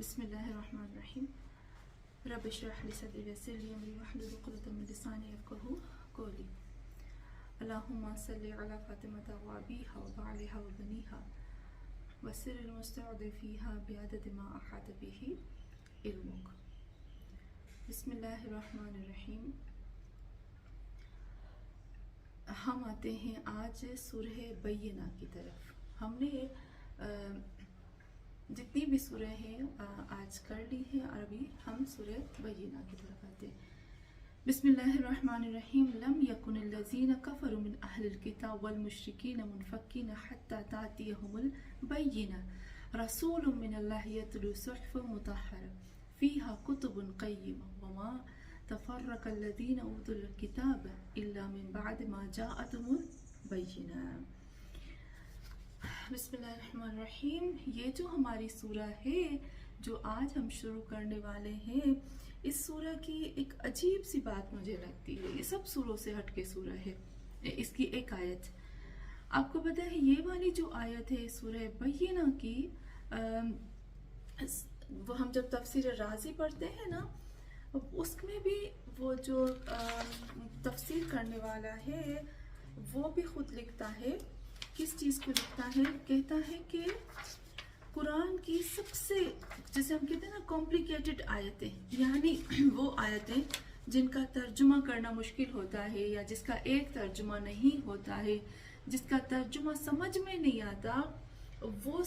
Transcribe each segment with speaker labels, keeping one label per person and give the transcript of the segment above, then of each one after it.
Speaker 1: بسم الله الرحمن الرحيم. رب اشرح لي صدري ويسر لي امري واحلل عقدة من لساني يفقهوا قولي. اللهم صل على فاطمة وأبيها وبعلها وبنيها وسر المستودع فيها بعدد ما أحاط به علمك. بسم الله الرحمن الرحیم. ہم آتے ہیں آج سورہ بینہ کی طرف. ہم نے جتنی بھی سورہ ہیں آج کر لی ہیں اور ابھی ہم سورہ بینہ کی طرف آتے ہیں. بسم اللہ الرحمن الرحیم. لم یکن الذین کفروا من اہل الکتاب والمشرکین منفکین حتی تأتیہم البینہ رسول من اللہ یتلو صحفا مطہرہ فیہا کتب قیمہ وما تفرق الذین اوتوا الکتاب الا من بعد ما جاءتهم البینہ. بسم اللہ الرحمن الرحیم. یہ جو ہماری سورہ ہے جو آج ہم شروع کرنے والے ہیں، اس سورہ کی ایک عجیب سی بات مجھے لگتی ہے. یہ سب سوروں سے ہٹ کے سورہ ہے. اس کی ایک آیت آپ کو پتہ ہے، یہ والی جو آیت ہے سورہ بینہ کی، وہ ہم جب تفسیر رازی پڑھتے ہیں نا، اس میں بھی وہ جو تفسیر کرنے والا ہے وہ بھی خود لکھتا ہے. کس چیز کو لکھتا ہے؟ کہتا ہے کہ قرآن کی سب سے، جیسے ہم کہتے ہیں نا، کمپلیکیٹڈ آیتیں، یعنی وہ آیتیں جن کا ترجمہ کرنا مشکل ہوتا ہے یا جس کا ایک ترجمہ نہیں ہوتا ہے، جس کا ترجمہ سمجھ میں نہیں آتا، وہ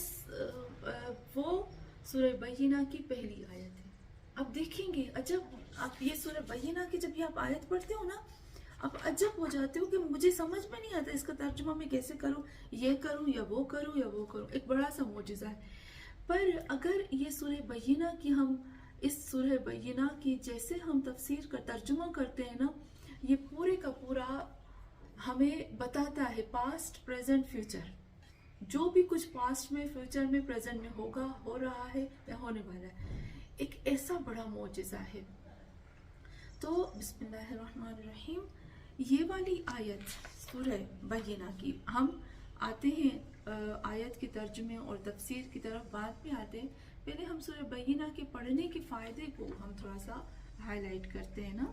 Speaker 1: سورہ بینہ کی پہلی آیت ہے. اب دیکھیں گے عجب، آپ یہ سورہ بینہ کی جب یہ آپ آیت پڑھتے ہو نا، اب عجب ہو جاتے ہو کہ مجھے سمجھ میں نہیں آتا اس کا ترجمہ میں کیسے کروں، یہ کروں یا وہ کروں یا وہ کروں. ایک بڑا سا معجزہ ہے. پر اگر یہ سورہ بینہ کی، ہم اس سورہ بینہ کی جیسے ہم تفسیر کا ترجمہ کرتے ہیں نا، یہ پورے کا پورا ہمیں بتاتا ہے پاسٹ، پریزنٹ، فیوچر. جو بھی کچھ پاسٹ میں، فیوچر میں، پریزنٹ میں ہوگا، ہو رہا ہے یا ہونے والا ہے، ایک ایسا بڑا معجزہ ہے. تو بسم اللہ الرحمن الرحیم. یہ والی آیت سورہ بینہ کی، ہم آتے ہیں آیت کے ترجمے اور تفسیر کی طرف بعد میں آتے ہیں. پہلے ہم سورہ بینہ کے پڑھنے کے فائدے کو ہم تھوڑا سا ہائی لائٹ کرتے ہیں نا،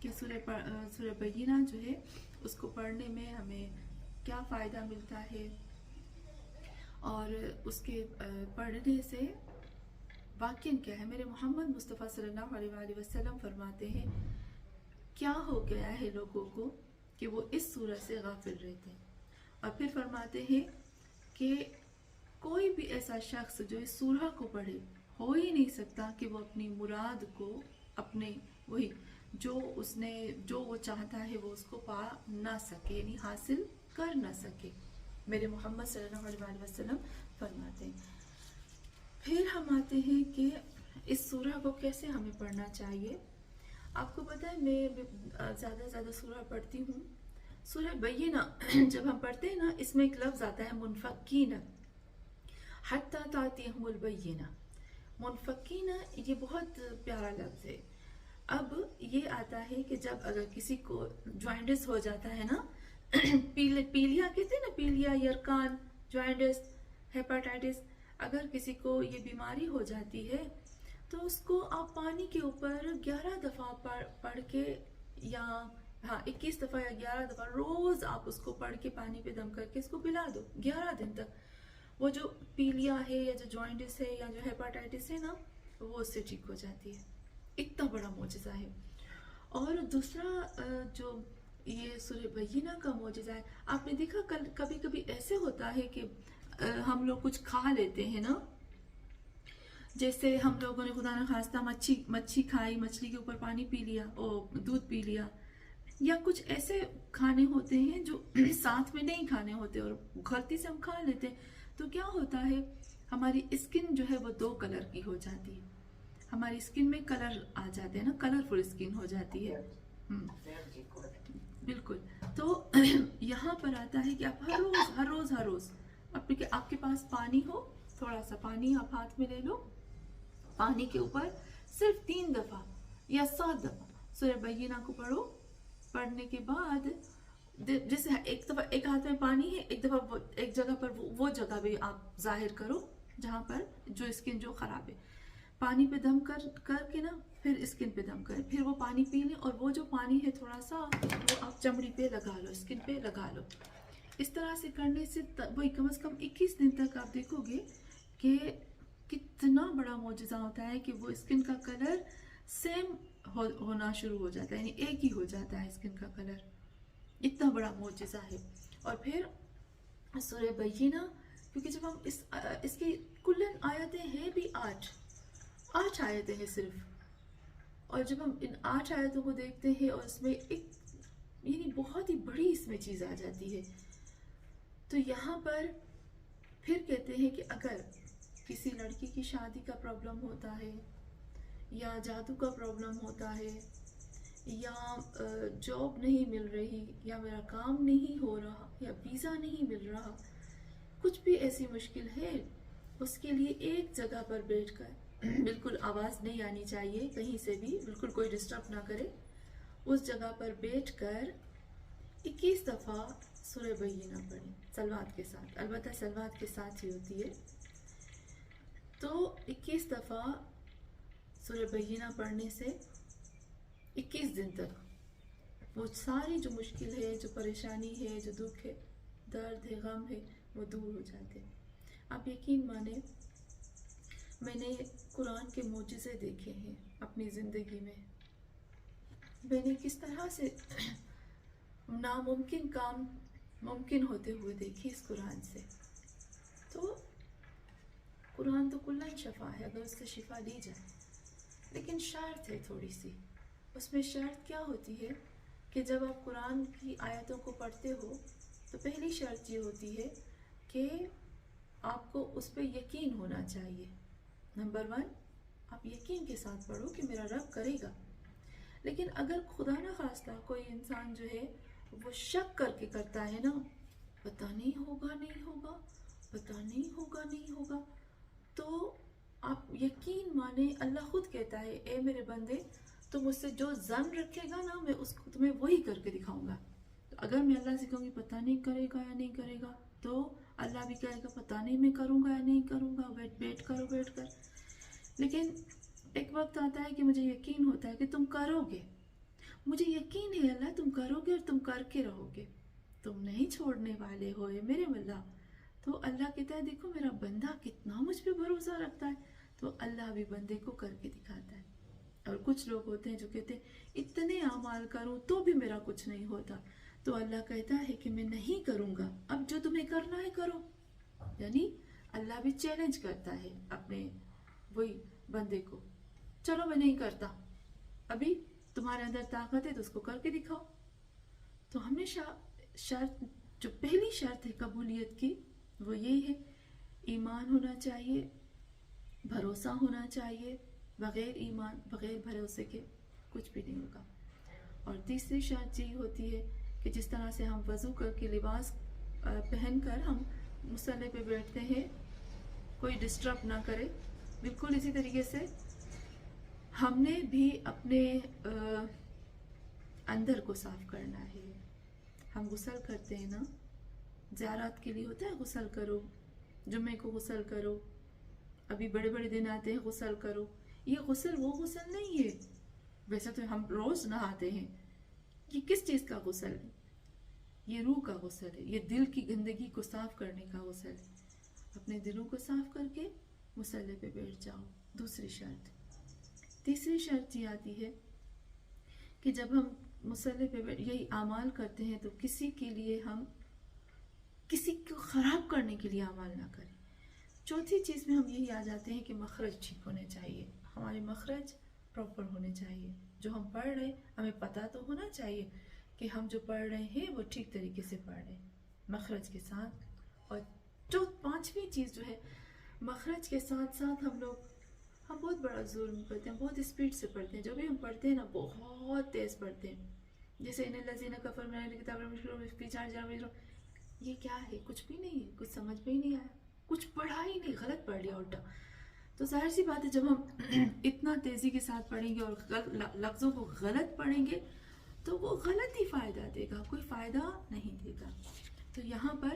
Speaker 1: کہ سورہ بینہ جو ہے اس کو پڑھنے میں ہمیں کیا فائدہ ملتا ہے، اور اس کے پڑھنے سے واقعاً کیا ہے. میرے محمد مصطفیٰ صلی اللہ علیہ وآلہ وسلم فرماتے ہیں کیا ہو گیا ہے لوگوں کو کہ وہ اس سورہ سے غافل رہتے ہیں. اور پھر فرماتے ہیں کہ کوئی بھی ایسا شخص جو اس سورہ کو پڑھے، ہو ہی نہیں سکتا کہ وہ اپنی مراد کو، اپنے وہی جو وہ چاہتا ہے وہ اس کو پا نہ سکے، یعنی حاصل کر نہ سکے. میرے محمد صلی اللہ علیہ وآلہ وسلم فرماتے ہیں. پھر ہم آتے ہیں کہ اس سورہ کو کیسے ہمیں پڑھنا چاہیے. آپ کو پتہ ہے میں زیادہ سورہ پڑھتی ہوں. سورہ بینہ جب ہم پڑھتے ہیں نا، اس میں ایک لفظ آتا ہے منفکین، حتی تأتیہم البینہ. منفکین یہ بہت پیارا لفظ ہے. اب یہ آتا ہے کہ جب اگر کسی کو جوائنٹس ہو جاتا ہے نا، پیلیا کہتے ہیں نا، پیلیا، یرکان، جوائنٹس، ہیپاٹائٹس، اگر کسی کو یہ بیماری ہو جاتی ہے تو اس کو آپ پانی کے اوپر 11 دفعہ پڑھ کے، یا 21 دفعہ یا 11 دفعہ روز آپ اس کو پڑھ کے پانی پہ دم کر کے اس کو پلا دو 11 دن تک. وہ جو پیلیا ہے یا جو جوائنٹس ہے یا جو ہیپاٹائٹس ہے نا، وہ اس سے ٹھیک ہو جاتی ہے. اتنا بڑا معجزہ ہے. اور دوسرا جو یہ سورہ بینہ کا معجزہ ہے، آپ نے دیکھا کبھی کبھی ایسے ہوتا ہے کہ ہم لوگ کچھ کھا لیتے ہیں نا، جیسے ہم لوگوں نے خدا نہ خواستہ مچھی کھائی، مچھلی کے اوپر پانی پی لیا، دودھ پی لیا، یا کچھ ایسے کھانے ہوتے ہیں جو ساتھ میں نہیں کھانے ہوتے اور غلطی سے ہم کھا لیتے ہیں. تو کیا ہوتا ہے، ہماری اسکن جو ہے وہ 2 کلر کی ہو جاتی ہے. ہماری اسکن میں کلر آ جاتے ہیں نا، کلرفل اسکن ہو جاتی ہے. بالکل. تو یہاں پر آتا ہے کہ آپ ہر روز آپ کے پاس پانی ہو، تھوڑا سا پانی آپ ہاتھ میں لے لو، پانی کے اوپر صرف 3 دفعہ یا 7 دفعہ سورہ بینہ کو پڑھو. پڑھنے کے بعد جیسے ایک دفعہ ایک ہاتھ میں پانی ہے، ایک دفعہ ایک جگہ پر وہ جگہ بھی آپ ظاہر کرو جہاں پر جو اسکن جو خراب ہے. پانی پہ دم کر کے نا پھر اسکن پہ دم کریں، پھر وہ پانی پی لیں، اور وہ جو پانی ہے تھوڑا سا وہ آپ چمڑی پہ لگا لو، اسکن پہ لگا لو. اس طرح سے کرنے سے وہی کم از کم 21 دن تک آپ دیکھو گے کہ کتنا بڑا معجزہ ہوتا ہے کہ وہ اسکن کا کلر سیم ہونا شروع ہو جاتا ہے، یعنی ایک ہی ہو جاتا ہے اسکن کا کلر. اتنا بڑا معجزہ ہے. اور پھر سورہ بینہ، کیونکہ جب ہم اس کی کلن آیتیں ہیں بھی 8 آیتیں ہیں صرف، اور جب ہم ان 8 آیتوں کو دیکھتے ہیں اور اس میں ایک یعنی بہت ہی بڑی اس میں چیز آ جاتی ہے. تو یہاں پر پھر کہتے ہیں کہ اگر کسی لڑکی کی شادی کا پرابلم ہوتا ہے، یا جادو کا پرابلم ہوتا ہے، یا جاب نہیں مل رہی، یا میرا کام نہیں ہو رہا، یا ویزا نہیں مل رہا، کچھ بھی ایسی مشکل ہے، اس کے لیے ایک جگہ پر بیٹھ کر، بالکل آواز نہیں آنی چاہیے کہیں سے بھی، بالکل کوئی ڈسٹرب نہ کرے، اس جگہ پر بیٹھ کر 21 دفعہ سورہ بینہ پڑھیں سلوات کے ساتھ. البتہ سلوات کے ساتھ ہی ہوتی ہے. تو 21 دفعہ سورہ بینہ پڑھنے سے 21 دن تک وہ ساری جو مشکل ہے، جو پریشانی ہے، جو دکھ ہے، درد ہے، غم ہے، وہ دور ہو جاتے ہیں. آپ یقین مانیں، میں نے قرآن کے معجزے دیکھے ہیں اپنی زندگی میں. میں نے کس طرح سے ناممکن کام ممکن ہوتے ہوئے دیکھے اس قرآن سے. تو قرآن تو کلن شفا ہے اگر اس سے شفا لی جائے، لیکن شرط ہے تھوڑی سی. اس میں شرط کیا ہوتی ہے کہ جب آپ قرآن کی آیتوں کو پڑھتے ہو تو پہلی شرط یہ ہوتی ہے کہ آپ کو اس پہ یقین ہونا چاہیے. نمبر 1، آپ یقین کے ساتھ پڑھو کہ میرا رب کرے گا. لیکن اگر خدا نہ خواستہ کوئی انسان جو ہے وہ شک کر کے کرتا ہے نا، پتہ نہیں ہوگا نہیں ہوگا، پتہ نہیں ہوگا نہیں ہوگا، تو آپ یقین مانیں اللہ خود کہتا ہے اے میرے بندے، تو مجھ سے جو ظن رکھے گا نا میں اس کو تمہیں وہی کر کے دکھاؤں گا. تو اگر میں اللہ سے کہوں گی پتہ نہیں کرے گا یا نہیں کرے گا، تو اللہ بھی کہے گا پتہ نہیں میں کروں گا یا نہیں کروں گا، ویٹ کرو بیٹھ کر. لیکن ایک وقت آتا ہے کہ مجھے یقین ہوتا ہے کہ تم کرو گے، مجھے یقین ہے اللہ تم کرو گے اور تم کر کے رہو گے، تم نہیں چھوڑنے والے ہو میرے مولا. تو اللہ کہتا ہے دیکھو میرا بندہ کتنا مجھ پہ بھروسہ رکھتا ہے. تو اللہ بھی بندے کو کر کے دکھاتا ہے. اور کچھ لوگ ہوتے ہیں جو کہتے ہیں اتنے اعمال کروں تو بھی میرا کچھ نہیں ہوتا. تو اللہ کہتا ہے کہ میں نہیں کروں گا، اب جو تمہیں کرنا ہے کرو. یعنی اللہ بھی چیلنج کرتا ہے اپنے وہی بندے کو، چلو میں نہیں کرتا، ابھی تمہارے اندر طاقت ہے تو اس کو کر کے دکھاؤ. تو ہمیشہ شرط، جو پہلی شرط ہے قبولیت کی، وہ یہی ہے ایمان ہونا چاہیے، بھروسہ ہونا چاہیے. بغیر ایمان بغیر بھروسے کے کچھ بھی نہیں ہوگا. اور تیسری شرط یہ ہوتی ہے کہ جس طرح سے ہم وضو کر کے لباس پہن کر ہم مصلی پہ بیٹھتے ہیں، کوئی ڈسٹرب نہ کرے، بالکل اسی طریقے سے ہم نے بھی اپنے اندر کو صاف کرنا ہے. ہم غسل کرتے ہیں نا، زیارات کے لیے ہوتا ہے غسل کرو، جمعے کو غسل کرو، ابھی بڑے بڑے دن آتے ہیں غسل کرو. یہ غسل وہ غسل نہیں ہے، ویسے تو ہم روز نہاتے ہیں. یہ کس چیز کا غسل ہے؟ یہ روح کا غسل ہے، یہ دل کی گندگی کو صاف کرنے کا غسل ہے. اپنے دلوں کو صاف کر کے مصلی پہ بیٹھ جاؤ. دوسری شرط. تیسری شرط یہ آتی ہے کہ جب ہم مصلی پہ یہی اعمال کرتے ہیں تو کسی کے لیے ہم کسی کو خراب کرنے کے لیے اعمال نہ کریں. چوتھی چیز میں ہم یہی آ جاتے ہیں کہ مخرج ٹھیک ہونے چاہیے، ہمارے مخرج پراپر ہونے چاہیے. جو ہم پڑھ رہے ہیں ہمیں پتہ تو ہونا چاہیے کہ ہم جو پڑھ رہے ہیں وہ ٹھیک طریقے سے پڑھ رہے ہیں، مخرج کے ساتھ. اور جو پانچویں چیز جو ہے، مخرج کے ساتھ ساتھ ہم بہت بڑا ظلم کرتے ہیں، بہت اسپیڈ سے پڑھتے ہیں. جو بھی ہم پڑھتے ہیں نا بہت تیز پڑھتے ہیں. جیسے ان الذین کفروا من اہل الکتاب، یہ کیا ہے؟ کچھ بھی نہیں ہے، کچھ سمجھ میں ہی نہیں آیا، کچھ پڑھا ہی نہیں، غلط پڑھ لیا الٹا. تو ظاہر سی بات ہے جب ہم اتنا تیزی کے ساتھ پڑھیں گے اور لفظوں کو غلط پڑھیں گے تو وہ غلط ہی فائدہ دے گا، کوئی فائدہ نہیں دے گا. تو یہاں پر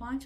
Speaker 1: 5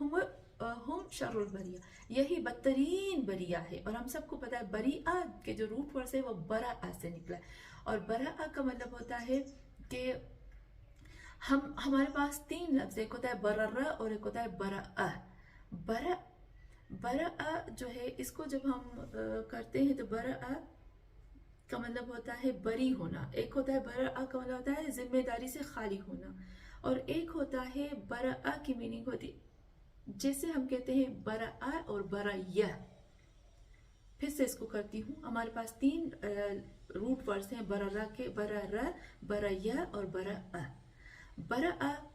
Speaker 1: ہم شر البریہ، یہی بدترین بریہ ہے. اور ہم سب کو پتا ہے بریہ کے جو روٹ ورڈ ہے وہ برأ سے نکلا ہے، اور برأ کا مطلب ہوتا ہے کہ ہمارے پاس تین لفظ، ایک ہوتا ہے برر اور ایک ہوتا ہے برأ. برأ جو ہے اس کو جب ہم کرتے ہیں تو برأ کا مطلب ہوتا ہے بری ہونا، ایک ہوتا ہے برأ کا مطلب ہوتا ہے ذمہ داری سے خالی ہونا، اور ایک ہوتا ہے برأ کی میننگ ہوتی جیسے ہم کہتے ہیں برأ اور برأیہ. پھر سے اس کو کرتی ہوں. ہمارے پاس تین روٹ ورڈز ہیں برر کے، برر، برأیہ اور برأ.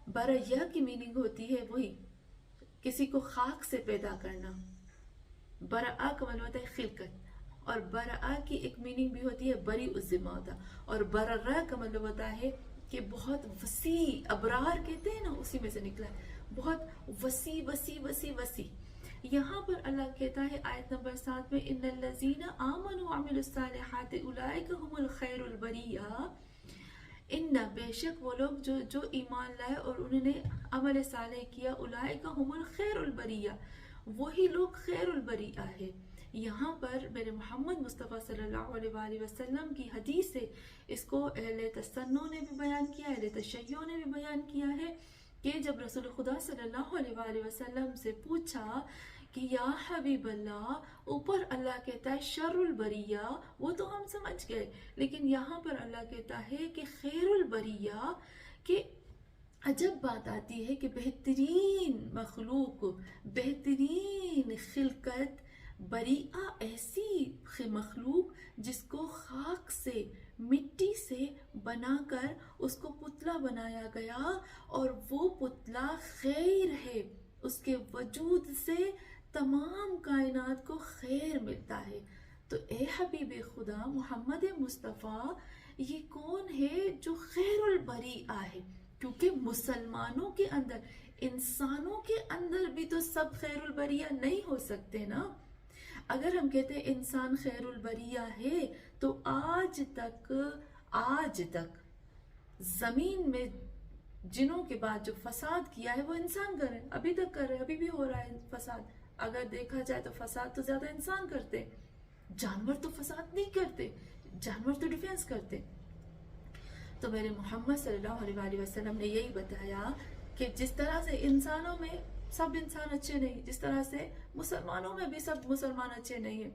Speaker 1: برأیہ کی میننگ ہوتی ہے وہی کسی کو خاک سے پیدا کرنا. برأ کا مطلب ہوتا ہے خلقت، اور برأ کی ایک میننگ بھی ہوتی ہے بری الذمہ ہوتا، اور برر کا مطلب ہوتا ہے کہ بہت وسیع، ابرار کہتے ہیں نا اسی میں سے نکلا ہے، بہت وسیع وسیع وسیع وسیع. یہاں پر اللہ کہتا ہے آیت نمبر 7 میں ان الذین آمنوا وعملوا الصالحات اولئک هم الخیر البریہ. ان بے شک وہ لوگ جو ایمان لائے اور انہوں نے عمل صالح کیا، اولئک هم الخیر البریہ، وہی لوگ خیر البریہ ہے. یہاں پر میرے محمد مصطفیٰ صلی اللہ علیہ وآلہ وسلم کی حدیث ہے، اس کو اہل تسنن نے بھی بیان کیا، اہل تشیع نے بھی بیان کیا ہے کہ جب رسول خدا صلی اللہ علیہ وآلہ وسلم سے پوچھا کہ یا حبیب اللہ، اوپر اللہ کہتا ہے شر البریہ، وہ تو ہم سمجھ گئے، لیکن یہاں پر اللہ کہتا ہے کہ خیر البریہ، کہ عجب بات آتی ہے کہ بہترین مخلوق، بہترین خلقت، بریئہ ایسی مخلوق جس کو خاک سے، مٹی سے بنا کر اس کو پتلا بنایا گیا، اور وہ پتلا خیر ہے، اس کے وجود سے تمام کائنات کو خیر ملتا ہے. تو اے حبیب خدا محمد مصطفیٰ، یہ کون ہے جو خیر البریئہ ہے؟ کیونکہ مسلمانوں کے اندر، انسانوں کے اندر بھی تو سب خیر البریہ نہیں ہو سکتے نا. اگر ہم کہتے ہیں انسان خیر البریہ ہے تو آج تک زمین میں جنوں کے بعد جو فساد کیا ہے وہ انسان کر رہے ہیں، ابھی تک کر رہے ہیں، ابھی بھی ہو رہا ہے فساد. اگر دیکھا جائے تو فساد تو زیادہ انسان کرتے، جانور تو فساد نہیں کرتے، جانور تو ڈیفینس کرتے. تو میرے محمد صلی اللہ علیہ وآلہ وسلم نے یہی بتایا کہ جس طرح سے انسانوں میں سب انسان اچھے نہیں، جس طرح سے مسلمانوں میں بھی سب مسلمان اچھے نہیں ہیں.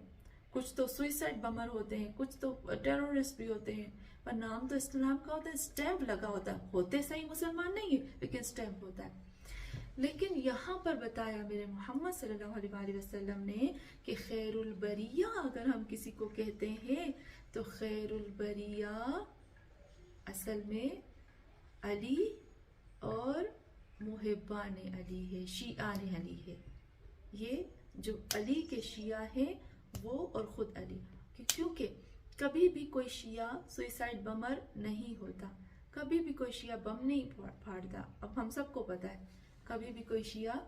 Speaker 1: کچھ تو سوئسائڈ بمر ہوتے ہیں، کچھ تو ٹیرورسٹ بھی ہوتے ہیں، پر نام تو اسلام کا ہوتا ہے، اسٹیمپ لگا ہوتا ہے، ہوتے صحیح مسلمان نہیں ہیں لیکن اسٹیمپ ہوتا ہے. لیکن یہاں پر بتایا میرے محمد صلی اللہ علیہ وآلہ وسلم نے کہ خیر البریہ اگر ہم کسی کو کہتے ہیں تو خیر البریہ اصل میں علی اور محبان علی ہے، شیعان علی ہے. یہ جو علی کے شیعہ ہیں وہ اور خود علی، کیونکہ کبھی بھی کوئی شیعہ سوئسائڈ بمر نہیں ہوتا، کبھی بھی کوئی شیعہ بم نہیں پھاڑتا. اب ہم سب کو پتہ ہے کبھی بھی کوئی شیعہ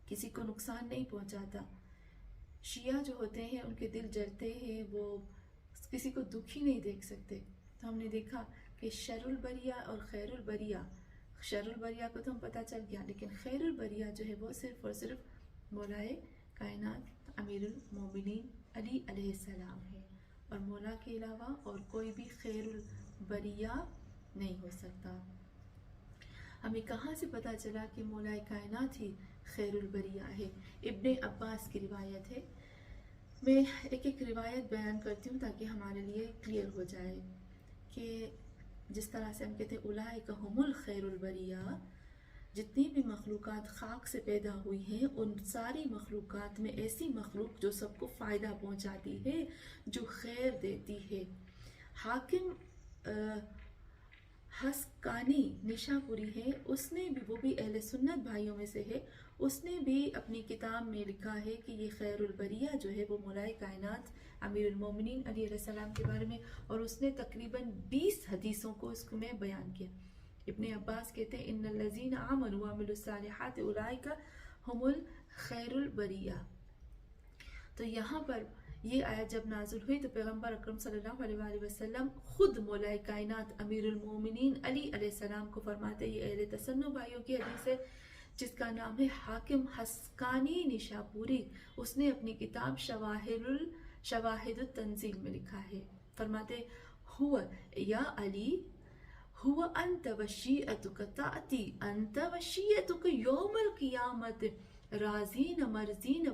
Speaker 1: کسی کو نقصان نہیں پہنچاتا. شیعہ جو ہوتے ہیں ان کے دل جلتے ہیں، وہ کسی کو دکھی نہیں دیکھ سکتے. تو ہم نے دیکھا کہ شر البریہ اور خیر البریہ، شر البریہ کو تو ہم پتہ چل گیا، لیکن خیر البریہ جو ہے وہ صرف اور صرف مولائے کائنات امیر المومنین علی علیہ السلام ہے، اور مولا کے علاوہ اور کوئی بھی خیر البریہ نہیں ہو سکتا. ہمیں کہاں سے پتہ چلا کہ مولائے کائنات ہی خیر البریہ ہے؟ ابن عباس کی روایت ہے. میں ایک ایک روایت بیان کرتی ہوں تاکہ ہمارے لیے کلیئر ہو جائے کہ جس طرح سے ہم کہتے ہیں اولئک هم الخیر البریہ، جتنی بھی مخلوقات خاک سے پیدا ہوئی ہیں ان ساری مخلوقات میں ایسی مخلوق جو سب کو فائدہ پہنچاتی ہے، جو خیر دیتی ہے. حاکم حسکانی نشا پوری ہے، اس نے بھی، وہ بھی اہل سنت بھائیوں میں سے ہے، اس نے بھی اپنی کتاب میں لکھا ہے کہ یہ خیر البریہ جو ہے وہ مولائے کائنات امیر المومنین علی علیہ السلام کے بارے میں، اور اس نے تقریباً 20 حدیثوں کو اس میں بیان کیا. ابن عباس کہتے ہیں ان الذین آمنوا وعملوا الصالحات اولئک هم الخیر البریہ. تو یہاں پر یہ آیت جب نازل ہوئی تو پیغمبر اکرم صلی اللہ علیہ وآلہ وسلم خود مولائے کائنات امیر المومنین علی علیہ السلام کو فرماتے، یہ اہل تسنن بھائیوں کی حدیث ہے، جس کا نام ہے حاکم حسکانی نشاپوری. اس نے اپنی کتاب شواہد التنزیل میں لکھا ہے. فرماتے ہوا یا علی هو أنت وشيئتك تأتي أنت وشيئتك يوم القيامة رازين مرزين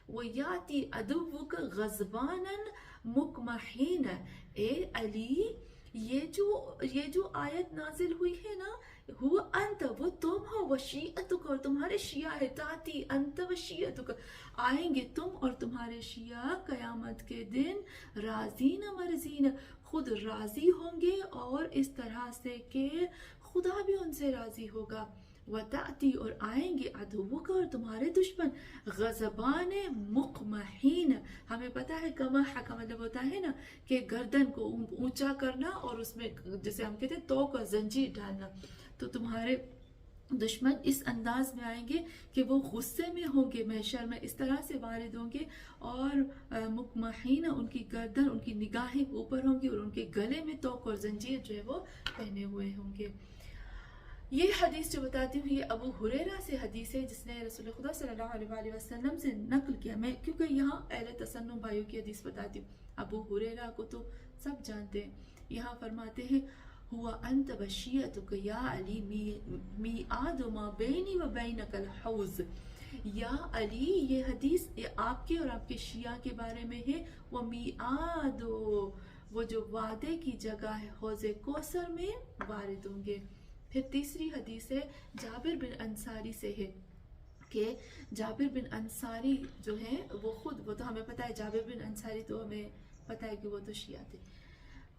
Speaker 1: ويأتي عدوك غضبانا مكمحين. اے علی یہ جو آیت نازل ہوئی ہے نا، ہوا انت وہ تم ہو، وشیعتک اور تمہارے شیعہ ہے، تاتی انت وشیعتک آئیں گے تم اور تمہارے شیعہ قیامت کے دن رازین مرزین خود راضی ہوں گے اور اس طرح سے کہ خدا بھی ان سے راضی ہوگا. وَتَأْتِي اور آئیں گے عدوک اور تمہارے دشمن غضبان مقمحین. ہمیں پتہ ہے قمح کا مطلب ہوتا ہے نا کہ گردن کو اونچا کرنا اور اس میں جیسے ہم کہتے ہیں توق اور زنجیر ڈالنا. تو تمہارے دشمن اس انداز میں آئیں گے کہ وہ غصے میں ہوں گے، محشر میں اس طرح سے وارد ہوں گے، اور مقمحین ان کی گردن، ان کی نگاہیں اوپر ہوں گی اور ان کے گلے میں توق اور زنجیر جو ہے وہ پہنے ہوئے ہوں گے. یہ حدیث جو بتاتی ہوں یہ ابو ہریرہ سے حدیث ہے جس نے رسول خدا صلی اللہ علیہ وآلہ وسلم سے نقل کیا. میں کیونکہ یہاں اہل تسنن بھائیوں کی حدیث بتاتی ہوں، ابو ہریرہ کو تو سب جانتے ہیں. یہاں فرماتے ہیں ہوا انت وشیعتک یا علی میعاد ما بینی و بینک الحوض. یا علی یہ حدیث آپ کے اور آپ کے شیعہ کے بارے میں ہے. وہ میعاد وہ جو وعدے کی جگہ ہے حوض کوثر میں وارد ہوں گے. پھر تیسری حدیث ہے جابر بن انصاری سے ہے کہ جابر بن انصاری جو ہے وہ تو ہمیں پتہ ہے، جابر بن انصاری تو ہمیں پتہ ہے کہ وہ تو شیعہ تھے.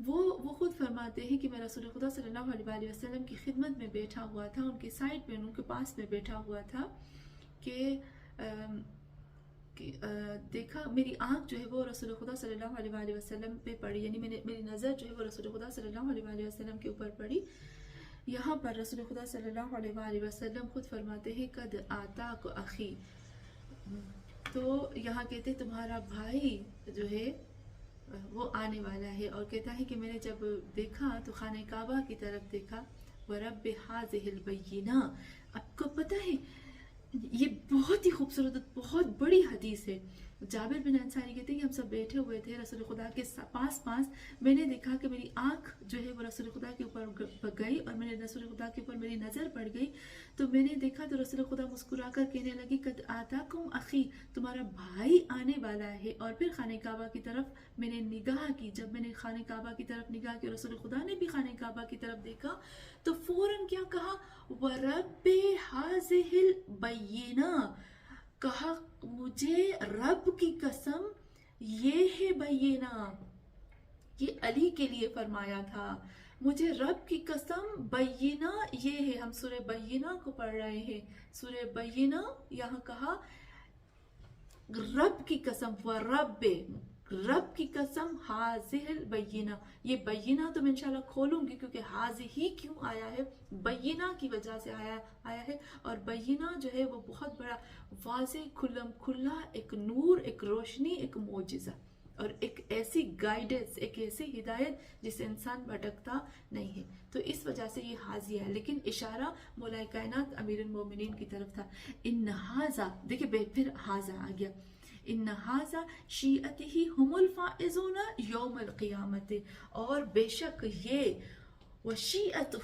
Speaker 1: وہ خود فرماتے ہیں کہ میں رسول خدا صلی اللہ علیہ وآلہ وسلم کی خدمت میں بیٹھا ہوا تھا، ان کے سائڈ میں ان کے پاس میں بیٹھا ہوا تھا کہ دیکھا میری آنکھ جو ہے وہ رسول خدا صلی اللہ علیہ وآلہ وسلم پہ پڑی، یعنی میری نظر جو ہے وہ رسول خدا صلی اللہ علیہ وآلہ وسلم کے اوپر پڑی. یہاں پر رسول خدا صلی اللہ علیہ وآلہ وسلم خود فرماتے ہیں قد آتاک اخی. تو یہاں کہتے تمہارا بھائی جو ہے وہ آنے والا ہے، اور کہتا ہے کہ میں نے جب دیکھا تو خانہ کعبہ کی طرف دیکھا. وَرَبِّ هَذِهِ الْبَيِّنَةِ. آپ کو پتہ ہے یہ بہت ہی خوبصورت بہت بڑی حدیث ہے. جابر بن انصاری کہتے ہیں کہ ہم سب بیٹھے ہوئے تھے رسول خدا کے پاس. میں نے دیکھا کہ میری آنکھ جو ہے وہ رسول خدا کے اوپر گئی اور میں نے رسول خدا کے اوپر میری نظر پڑ گئی. تو میں نے دیکھا تو رسول خدا مسکرا کر کہنے لگی قد آتاکم اخی، تمہارا بھائی آنے والا ہے. اور پھر خانہ کعبہ کی طرف میں نے نگاہ کی. جب میں نے خانہ کعبہ کی طرف نگاہ کی، رسول خدا نے بھی خانہ کعبہ کی طرف دیکھا تو فوراً کیا کہا وَرَبِّ هَذِهِ الْبَيِّنَةِ. کہا مجھے رب کی قسم یہ ہے بینہ، یہ علی کے لیے فرمایا تھا. مجھے رب کی قسم بینہ یہ ہے. ہم سورہ بینہ کو پڑھ رہے ہیں. سورہ بینہ یہاں کہا رب کی قسم رب کی قسم حاضر البینہ. یہ بینہ تو میں انشاءاللہ کھولوں گی کیونکہ حاضر ہی کیوں آیا ہے، بینہ کی وجہ سے آیا ہے. اور بینہ جو ہے وہ بہت بڑا واضح کھلم کھلا ایک نور، ایک روشنی، ایک معجزہ اور ایک ایسی گائیڈنس، ایک ایسی ہدایت جس سے انسان بھٹکتا نہیں ہے. تو اس وجہ سے یہ حاضر ہے، لیکن اشارہ مولا کائنات امیر المومنین کی طرف تھا. ان ھذا دیکھیں پھر ھذا آ گیا. ان ھذا شیعتہ ھم الفائزون یوم القیامت. اور بے شک یہ وشیعتہ،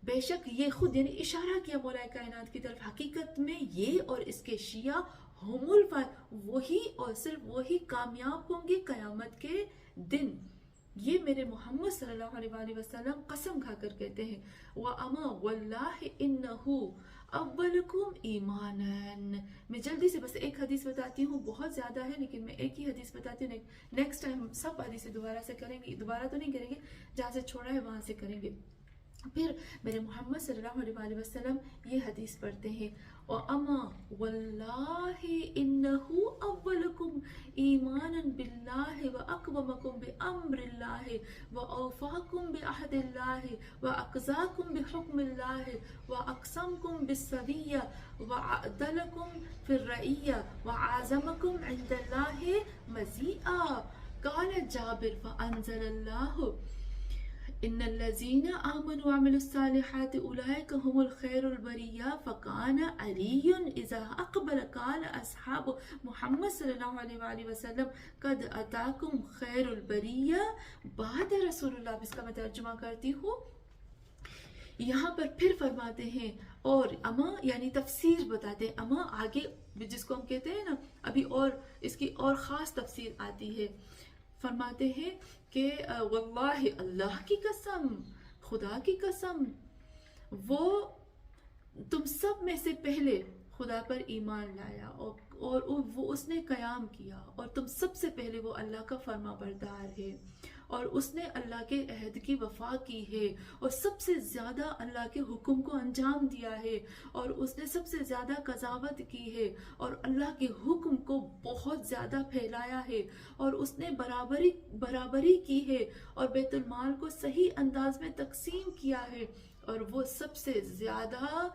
Speaker 1: بے شک یہ خود، یعنی اشارہ کیا مولا کائنات کی طرف، حقیقت میں یہ اور اس کے شیعہ ہم وہی اور صرف وہی کامیاب ہوں گے قیامت کے دن. یہ میرے محمد صلی اللہ علیہ وآلہ وسلم قسم کھا کر کہتے ہیں. وَأَمَا وَاللَّهِ إِنَّهُ اولکم ایمانن. میں جلدی سے بس ایک حدیث بتاتی ہوں، بہت زیادہ ہے لیکن میں ایک ہی حدیث بتاتی ہوں. نیکسٹ ٹائم ہم سب حدیثیں دوبارہ سے کریں گے، دوبارہ تو نہیں کریں گے، جہاں سے چھوڑا ہے وہاں سے کریں گے. پھر میرے محمد صلی اللہ علیہ وآلہ وسلم یہ حدیث پڑھتے ہیں وَأَمَا وَاللَّهِ إِنَّهُ أَوَّلُكُمْ إِيمَانًا بِاللَّهِ وَأَقْوَمَكُمْ بِأَمْرِ اللَّهِ وَأَوْفَاكُمْ بِعَهْدِ اللَّهِ وَأَقْزَاكُمْ بِحُكْمِ اللَّهِ وَأَقْسَمَكُمْ بِالسَّوِيَّةِ وَأَعْدَلَكُمْ فِي الرَّعِيَّةِ وَأَعْظَمَكُمْ عِنْدَ اللَّهِ مَزِيئًا. قال جابر فأنزل الله ان الذین آمنوا وعملوا الصالحات اولئک هم الخیر البریہ فکان علی اذا اقبل قال اصحاب محمد صلی اللہ علیہ وآلہ وسلم قد اتاکم خیر البریہ بعد رسول اللہ. اب اس کا میں ترجمہ کرتی ہوں. یہاں پر پھر فرماتے ہیں اور اما یعنی تفسیر بتاتے ہیں. اما آگے جس کو ہم کہتے ہیں نا ابھی اور اس کی اور خاص تفسیر آتی ہے. فرماتے ہیں کہ واللہ اللہ کی قسم خدا کی قسم وہ تم سب میں سے پہلے خدا پر ایمان لایا اور وہ اس نے قیام کیا اور تم سب سے پہلے وہ اللہ کا فرما بردار ہے اور اس نے اللہ کے عہد کی وفا کی ہے اور سب سے زیادہ اللہ کے حکم کو انجام دیا ہے اور اس نے سب سے زیادہ قضاوت کی ہے اور اللہ کے حکم کو بہت زیادہ پھیلایا ہے اور اس نے برابری کی ہے اور بیت المال کو صحیح انداز میں تقسیم کیا ہے اور وہ سب سے زیادہ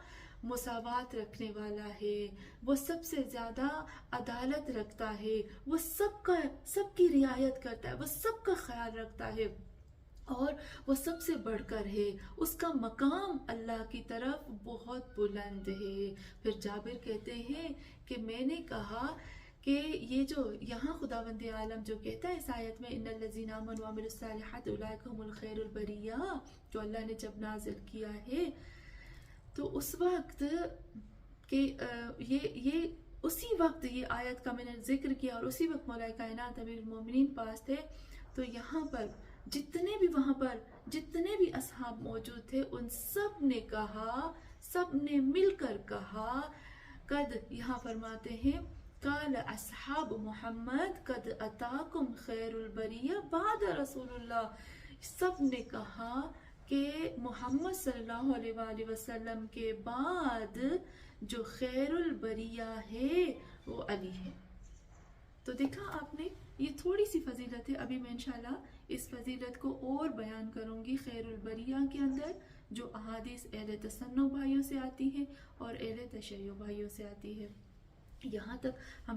Speaker 1: مساوات رکھنے والا ہے، وہ سب سے زیادہ عدالت رکھتا ہے، وہ سب کی رعایت کرتا ہے، وہ سب کا خیال رکھتا ہے اور وہ سب سے بڑھ کر ہے. اس کا مقام اللہ کی طرف بہت بلند ہے. پھر جابر کہتے ہیں کہ میں نے کہا کہ یہ جو یہاں خداوند عالم جو کہتا ہے اس آیت میں ان الذین آمنوا وعملوا الصالحات اولئک هم الخیر البریہ جو اللہ نے جب نازل کیا ہے تو اس وقت کہ یہ اسی وقت یہ آیت کا میں نے ذکر کیا اور اسی وقت مولا کائنات امیر المومنین پاس تھے. تو یہاں پر وہاں پر جتنے بھی اصحاب موجود تھے ان سب نے کہا، سب نے مل کر کہا قد یہاں فرماتے ہیں قال اصحاب محمد قد اتاکم خیر البریہ بعد رسول اللہ. سب نے کہا کہ محمد صلی اللہ علیہ وآلہ وسلم کے بعد جو خیر البریہ ہے وہ علی ہے. تو دیکھا آپ نے یہ تھوڑی سی فضیلت ہے. ابھی میں انشاءاللہ اس فضیلت کو اور بیان کروں گی خیر البریہ کے اندر جو احادیث اہل تصنع بھائیوں سے آتی ہے اور اہل تشیع بھائیوں سے آتی ہے. یہاں تک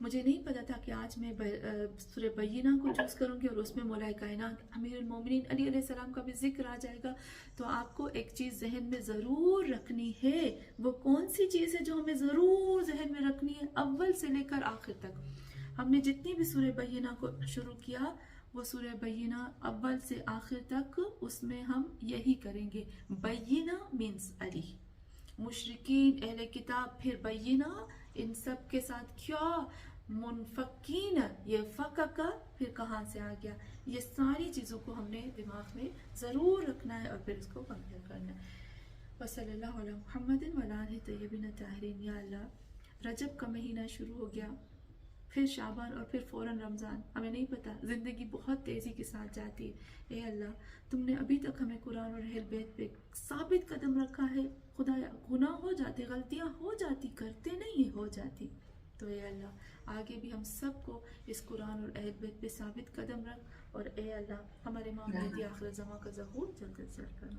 Speaker 1: مجھے نہیں پتا تھا کہ آج میں سورہ بینہ کو چوز کروں گی اور اس میں مولا کائنات امیر المومنین علی علیہ السلام کا بھی ذکر آ جائے گا. تو آپ کو ایک چیز ذہن میں ضرور رکھنی ہے. وہ کون سی چیز ہے جو ہمیں ضرور ذہن میں رکھنی ہے؟ اول سے لے کر آخر تک ہم نے جتنی بھی سورہ بینہ کو شروع کیا وہ سورہ بینہ اول سے آخر تک اس میں ہم یہی کریں گے. بینہ مینس علی. مشرکین اہل کتاب پھر بینہ ان سب کے ساتھ کیا منفقین یہ فقہ کا پھر کہاں سے آ گیا. یہ ساری چیزوں کو ہم نے دماغ میں ضرور رکھنا ہے اور پھر اس کو کمپلیٹ کرنا ہے. وصلی اللہ علی محمد وعلی آلہ طیبین الطاہرین. یا اللہ رجب کا مہینہ شروع ہو گیا، پھر شعبان اور پھر فوراً رمضان. ہمیں نہیں پتا، زندگی بہت تیزی کے ساتھ جاتی ہے. اے اللہ تم نے ابھی تک ہمیں قرآن اور اہل بیت پہ ثابت قدم رکھا ہے. خدایا گناہ ہو جاتے، غلطیاں ہو جاتی، کرتے نہیں ہو جاتی. تو اے اللہ آگے بھی ہم سب کو اس قرآن اور اہل بیت پہ ثابت قدم رکھ اور اے اللہ ہمارے معاملے آخر زمان کا ظہور جلد از جلد کرنا.